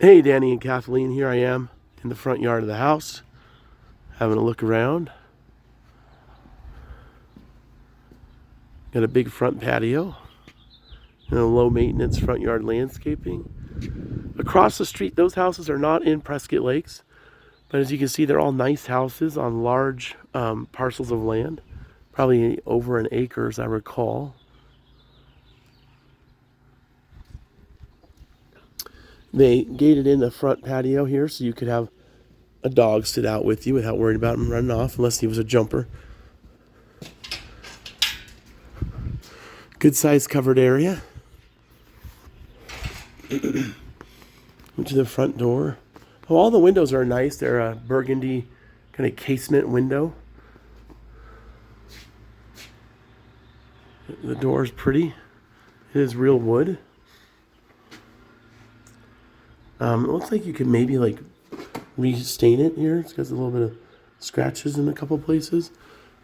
Hey, Danny and Kathleen, here I am in the front yard of the house, having a look around. Got a big front patio and a low maintenance front yard landscaping. Across the street, those houses are not in Prescott Lakes, but as you can see, they're all nice houses on large parcels of land, probably over an acre as I recall. They gated in the front patio here so you could have a dog sit out with you without worrying about him running off unless he was a jumper. Good sized covered area. Into the front door. Oh, all the windows are nice. They're a burgundy kind of casement window. The door is pretty. It is real wood. It looks like you could maybe like restain it here. It's got a little bit of scratches in a couple places.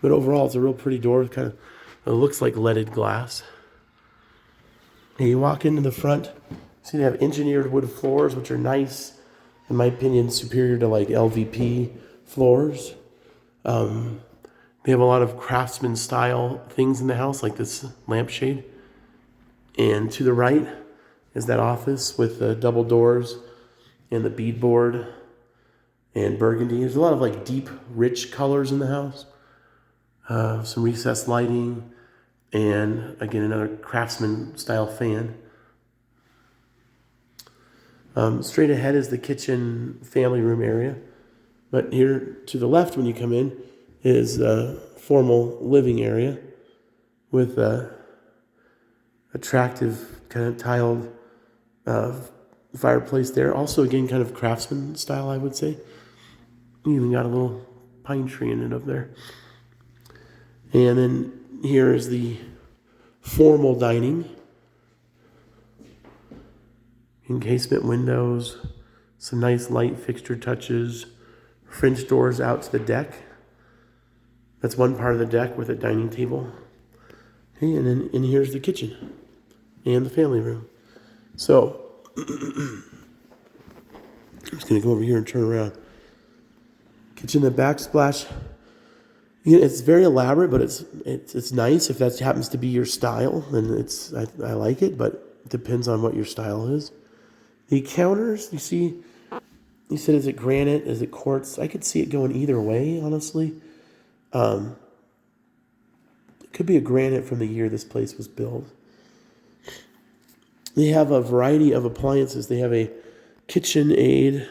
But overall, it's a real pretty door. It looks like leaded glass. And you walk into the front. See, they have engineered wood floors, which are nice. In my opinion, superior to like LVP floors. They have a lot of craftsman style things in the house, like this lampshade. And to the right is that office with the double doors and the beadboard and burgundy. There's a lot of like deep, rich colors in the house. Some recessed lighting, and again, another craftsman style fan. Straight ahead is the kitchen family room area. But here to the left when you come in is a formal living area with a attractive kind of tiled fireplace there. Also, again, kind of craftsman style, I would say. You even got a little pine tree in it up there. And then here is the formal dining. Encasement windows, some nice light fixture touches, French doors out to the deck. That's one part of the deck with a dining table. Okay, and here's the kitchen and the family room. So, I'm just going to go over here and turn around. Kitchen, the backsplash. It's very elaborate, but it's nice if that happens to be your style, and I like it, but it depends on what your style is. The counters, you see, you said, is it granite? Is it quartz? I could see it going either way, honestly. It could be a granite from the year this place was built. They have a variety of appliances. They have a KitchenAid.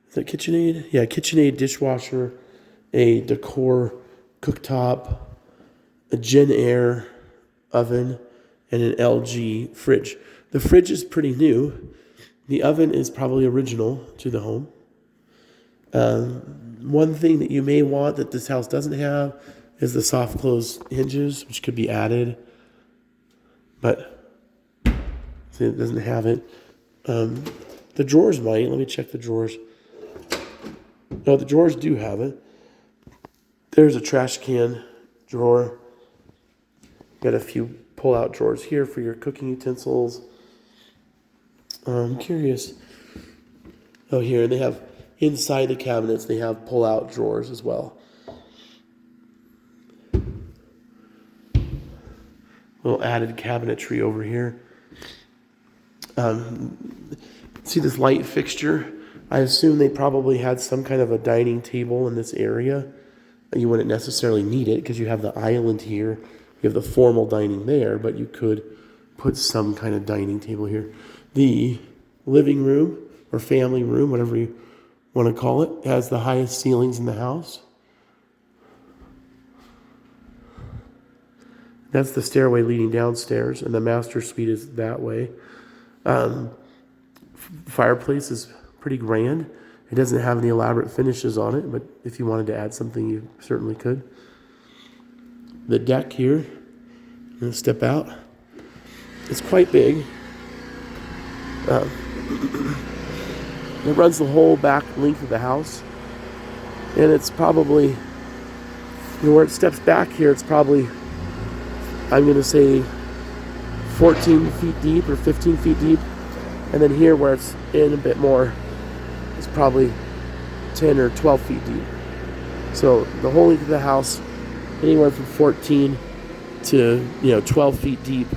Is that KitchenAid? Yeah, KitchenAid dishwasher, a Decor cooktop, a JennAir oven, and an LG fridge. The fridge is pretty new. The oven is probably original to the home. One thing that you may want that this house doesn't have is the soft close hinges, which could be added. But see, it doesn't have it. The drawers might. Let me check the drawers. No, the drawers do have it. There's a trash can drawer. Got a few pull-out drawers here for your cooking utensils. I'm curious. Oh, here, they have inside the cabinets, they have pull-out drawers as well. Little added cabinetry over here. See this light fixture? I assume they probably had some kind of a dining table in this area. You wouldn't necessarily need it because you have the island here. You have the formal dining there, but you could put some kind of dining table here. The living room or family room, whatever you want to call it, has the highest ceilings in the house. That's the stairway leading downstairs, and the master suite is that way. Fireplace is pretty grand. It doesn't have any elaborate finishes on it, but if you wanted to add something, you certainly could. The deck here, I'm going to step out. It's quite big. It runs the whole back length of the house. And it's probably, where it steps back here, it's probably, I'm going to say 14 feet deep or 15 feet deep. And then here where it's in a bit more, it's probably 10 or 12 feet deep. So the whole length of the house, anywhere from 14 to 12 feet deep.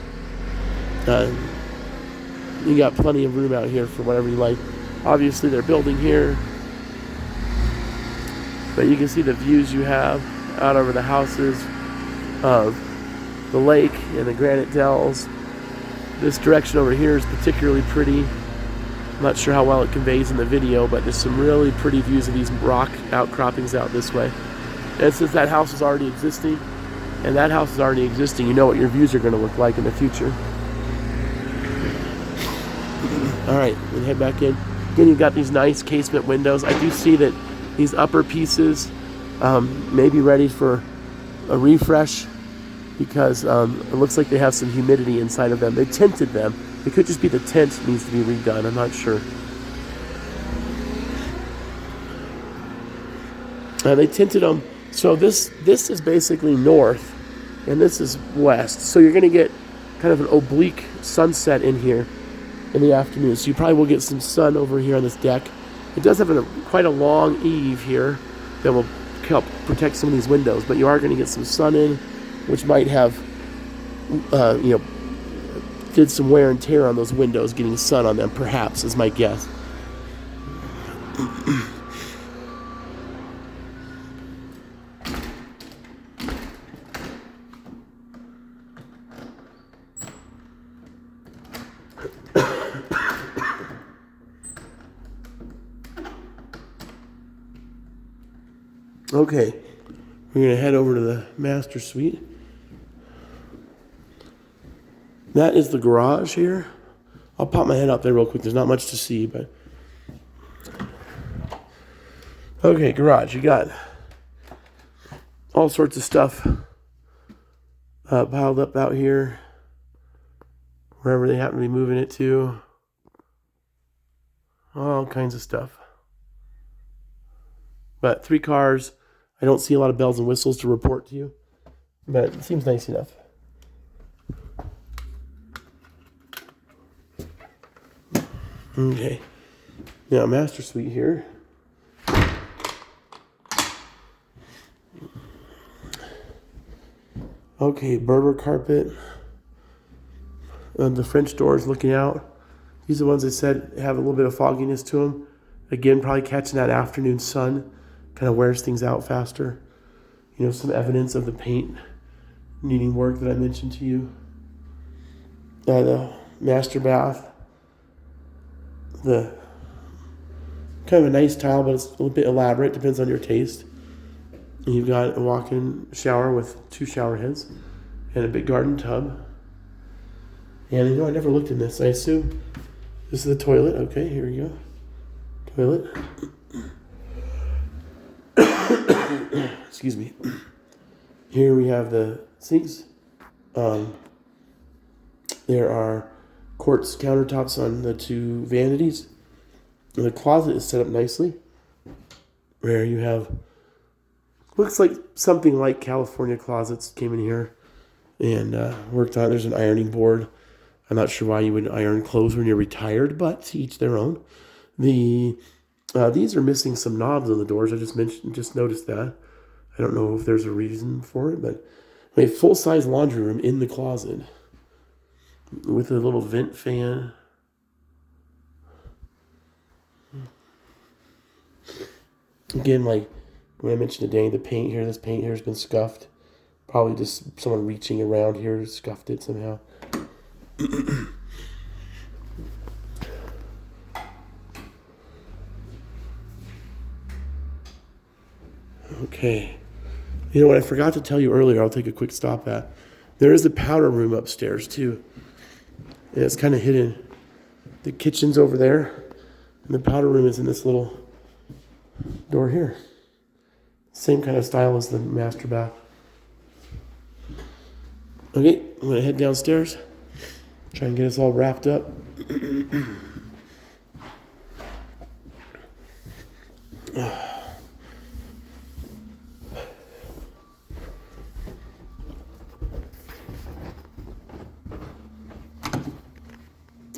You got plenty of room out here for whatever you like. Obviously they're building here, but you can see the views you have out over the houses of the lake and the granite dells. This direction over here is particularly pretty. I'm not sure how well it conveys in the video, but there's some really pretty views of these rock outcroppings out this way. And since that house is already existing, and that house is already existing, you know what your views are going to look like in the future. All right, we'll head back in. Again, you've got these nice casement windows. I do see that these upper pieces may be ready for a refresh because it looks like they have some humidity inside of them. They tinted them. It could just be the tint needs to be redone. I'm not sure. They tinted them. So this is basically north, and this is west. So you're going to get kind of an oblique sunset in here in the afternoon. So you probably will get some sun over here on this deck. It does have quite a long eave here that will help protect some of these windows, but you are going to get some sun in, which might have, did some wear and tear on those windows, getting sun on them, perhaps, is my guess. Okay, we're going to head over to the master suite. That is the garage here. I'll pop my head out there real quick. There's not much to see, but... Okay, garage. You got all sorts of stuff piled up out here, wherever they happen to be moving it to. All kinds of stuff. But 3 cars. I don't see a lot of bells and whistles to report to you, but it seems nice enough. Okay, now master suite here. Okay, Berber carpet. The French doors looking out. These are the ones I said have a little bit of fogginess to them. Again, probably catching that afternoon sun. Kind of wears things out faster. Some evidence of the paint needing work that I mentioned to you. The master bath. The kind of a nice tile, but it's a little bit elaborate. Depends on your taste. And you've got a walk-in shower with 2 shower heads and a big garden tub. And I never looked in this. I assume this is the toilet. Okay, here we go. Toilet. Excuse me. Here we have the sinks. There are quartz countertops on the 2 vanities. And the closet is set up nicely, where you have, looks like something like California closets came in here and worked on. There's an ironing board. I'm not sure why you would iron clothes when you're retired, but to each their own. These are missing some knobs on the doors. I just noticed that. I don't know if there's a reason for it, but a full-size laundry room in the closet with a little vent fan. Again, like when I mentioned today, this paint here has been scuffed. Probably just someone reaching around here scuffed it somehow. Okay. What I forgot to tell you earlier, I'll take a quick stop at. There is a powder room upstairs, too. And it's kind of hidden. The kitchen's over there, and the powder room is in this little door here. Same kind of style as the master bath. Okay, I'm going to head downstairs, try and get us all wrapped up.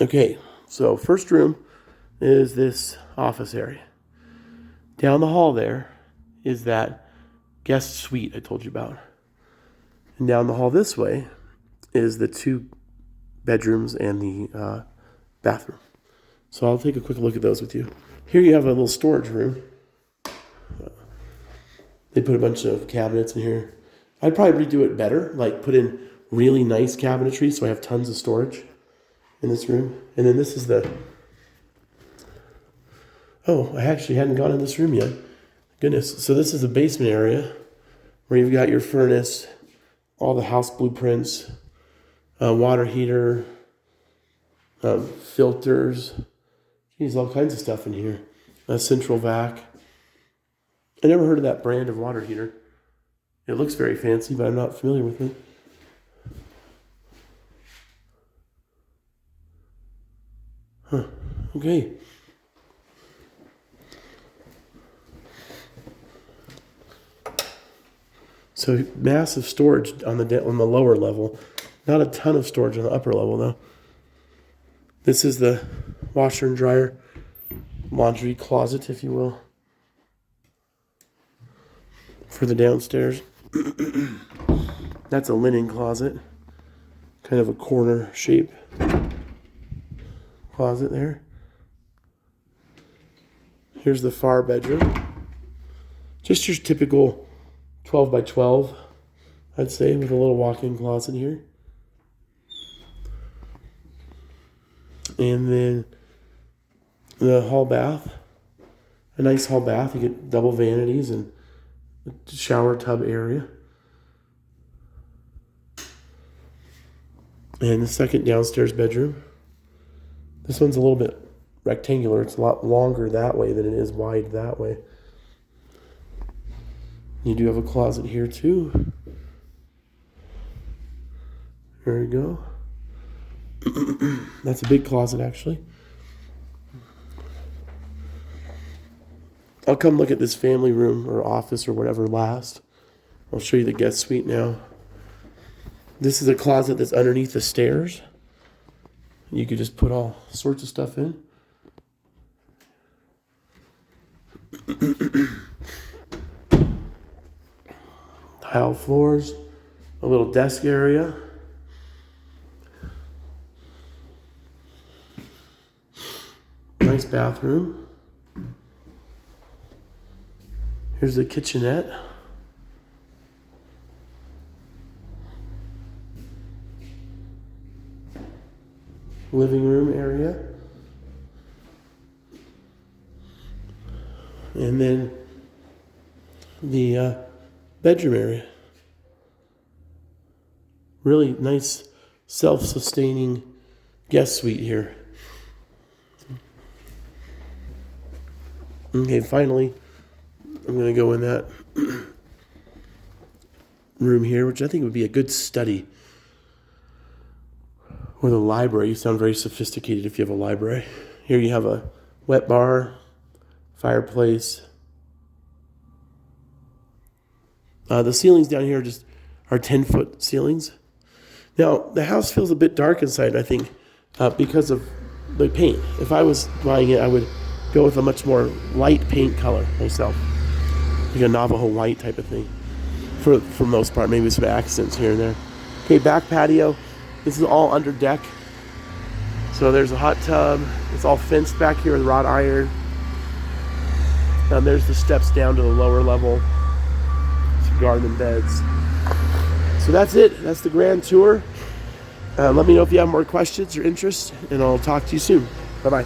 Okay, So first room is this office area. Down the hall there is that guest suite I told you about. And down the hall this way is the 2 bedrooms and the bathroom. So I'll take a quick look at those with you. Here you have a little storage room. They put a bunch of cabinets in here. I'd probably redo it better, like put in really nice cabinetry so I have tons of storage in this room. And then this is the... Oh, I actually hadn't gone in this room yet. Goodness. So this is the basement area where you've got your furnace, all the house blueprints, water heater, filters. Geez, all kinds of stuff in here. A central vac. I never heard of that brand of water heater. It looks very fancy, but I'm not familiar with it. Huh. Okay. So massive storage on the lower level. Not a ton of storage on the upper level, though. This is the washer and dryer, laundry closet, if you will, for the downstairs. That's a linen closet, kind of a corner shape closet there. Here's the far bedroom. Just your typical 12 by 12, I'd say, with a little walk-in closet here. And then the hall bath, a nice hall bath. You get double vanities and a shower tub area. And the second downstairs bedroom. This one's a little bit rectangular. It's a lot longer that way than it is wide that way. You do have a closet here too. There you go. That's a big closet, actually. I'll come look at this family room or office or whatever last. I'll show you the guest suite now. This is a closet that's underneath the stairs. You could just put all sorts of stuff in. Tile floors, a little desk area. Nice bathroom. Here's the kitchenette. Living room area. And then the bedroom area. Really nice self-sustaining guest suite here. Okay, finally, I'm going to go in that room here, which I think would be a good study. Or the library. You sound very sophisticated if you have a library. Here you have a wet bar, fireplace. The ceilings down here are 10-foot ceilings. Now, the house feels a bit dark inside, I think, because of the paint. If I was buying it, I would go with a much more light paint color myself. Like a Navajo white type of thing. For the most part, maybe some accents here and there. Okay, back patio. This is all under deck. So there's a hot tub. It's all fenced back here with wrought iron. There's the steps down to the lower level. Some garden beds. So that's it. That's the grand tour. Let me know if you have more questions or interest, and I'll talk to you soon. Bye-bye.